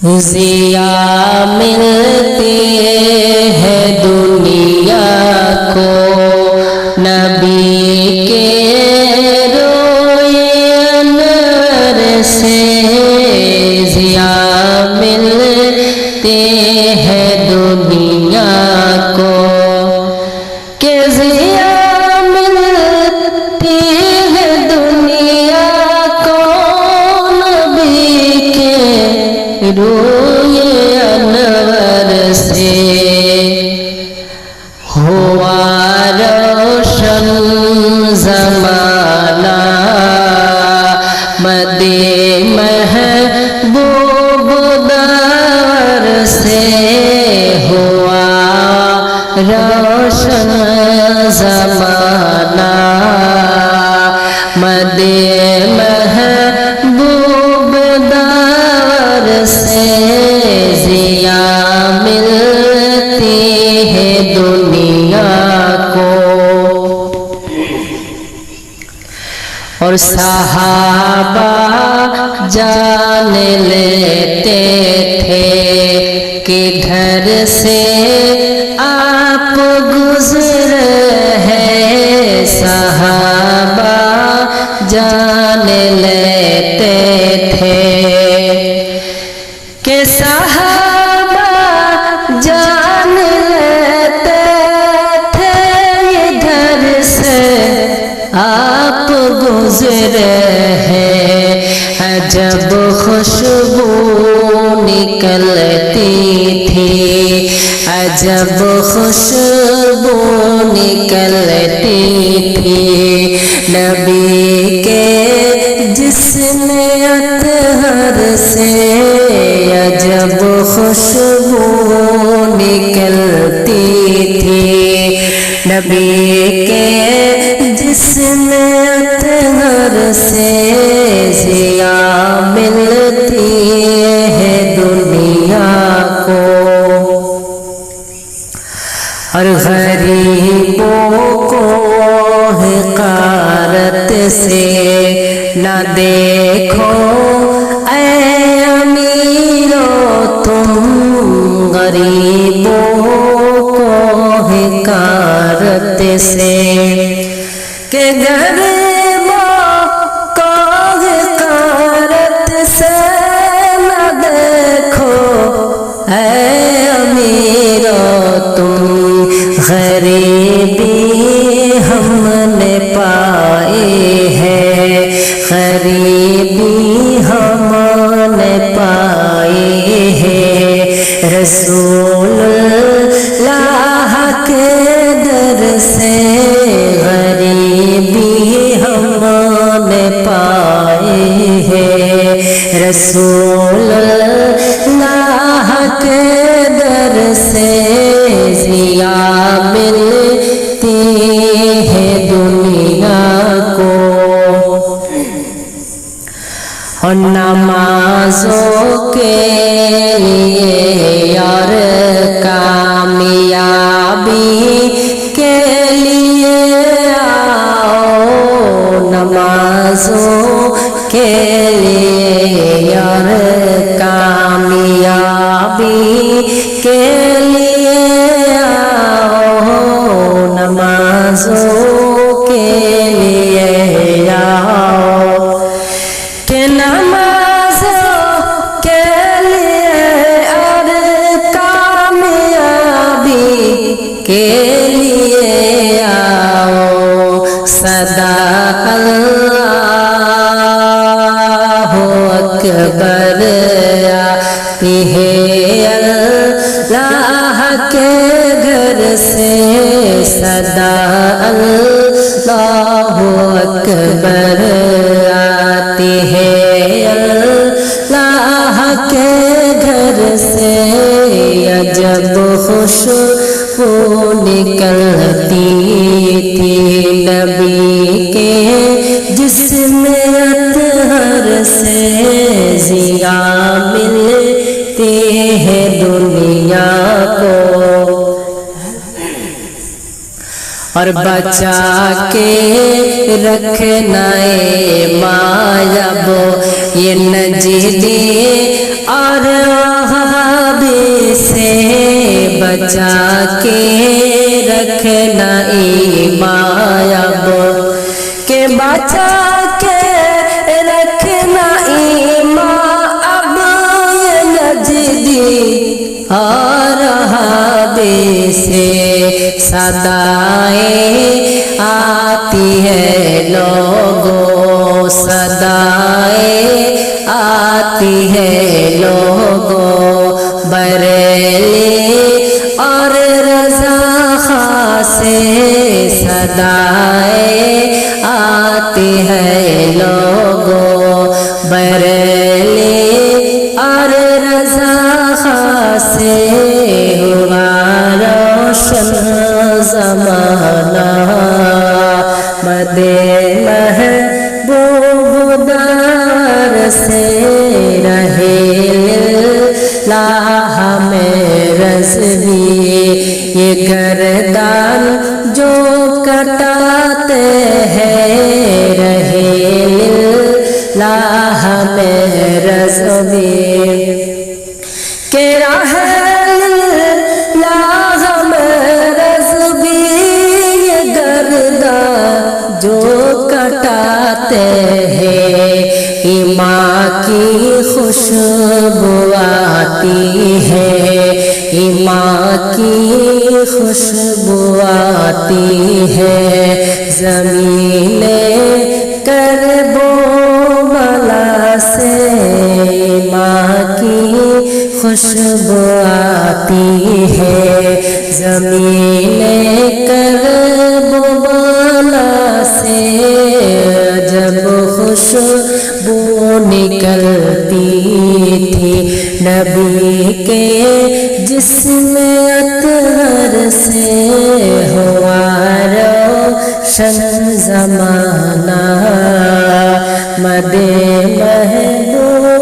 ضیا ملتی ہے دنیا کو نبی کے روئے انور سے، ضیا ملتی ہے دنیا کو کہ ضیا ملتی ہے دنیا کو نبی کے روئے انور سے، ہوا روشن زمانہ مد محبوب دور سے، ہوا روشن زمانہ مد محبوب دور سے، ضیا ملتی ہے دنیا کو۔ اور صحابہ جان لیتے تھے کہ گھر سے آپ گزر ہے، صحابہ جان لیتے تھے کہ صحابہ جان لیتے تھے یہ گھر سے آپ گزر ہے، عجب خوشبو نکلتی تھی، عجب خوشبو نکلتی تھی نبی کے جسم اطہر سے، عجب خوشبو نکلتی تھی نبی کے جسم اطہر سے، ضیا ملتی ہے دنیا کو۔ اور غریبوں کو حقارت سے نہ دیکھو اے امیرو تم، غریبوں کو حقارت سے کہ غریبوں کو حقارت سے نہ دیکھو اے امیرو تم، غریبی ہم نے پائی ہے، غریبی ہم نے پائی ہے، رسول اللہ کے در سے غریبی ہم نے پائی ہے، رسول اللہ کے در سے ضیا ملتی ہے دنیا کو۔ اور نمازوں کے لیے اور کامیابی کے لیے آؤ، نمازوں کے لیے اور کامیابی کے لیے آؤ، نمازوں کے لیے آؤ کہ نمازوں کے لیے اور کامیابی کے لیے آؤ، صدا اللہ اکبر آتی ہے اللہ کے گھر سے، صدا اللہ اکبر آتی ہے اللہ کے گھر سے، عجب خوشبو نکلتی تھی نبی کے جسم اطہر سے، ضیا ملتی ہے دنیا کو۔ اور بچا کے رکھنا مایاب یہ نجدی اور بچا کے رکھنا ایمان اب کہ بچا کے رکھنا ایمان اب یہ نجدی آ رہا بے سے صدائیں آتی ہے لوگوں صدائیں آتی ہے لوگوں بریلی اور رضا خاں سے صدائیں آتی ہے لوگوں بریلی اور رضا خاں سے ہوا روشن زمانہ مدِ محبوب دار سے رہے لاہ میں رضوی یہ گردان جو کٹاتے ہیں رہے لاہ میں رضوی کہ راہ لاہ میں رضوی یہ گردان جو کٹاتے ہیں ایمان کی خوشبو آتی ہے ایمان کی خوشبو آتی ہے زمین کرب و بلا سے ایمان کی خوشبو آتی ہے زمین کرب و بلا سے جب خوشبو نکلتی تھی نبی کے جسم اطہر سے ہوا روشن زمانہ مدِ محبوب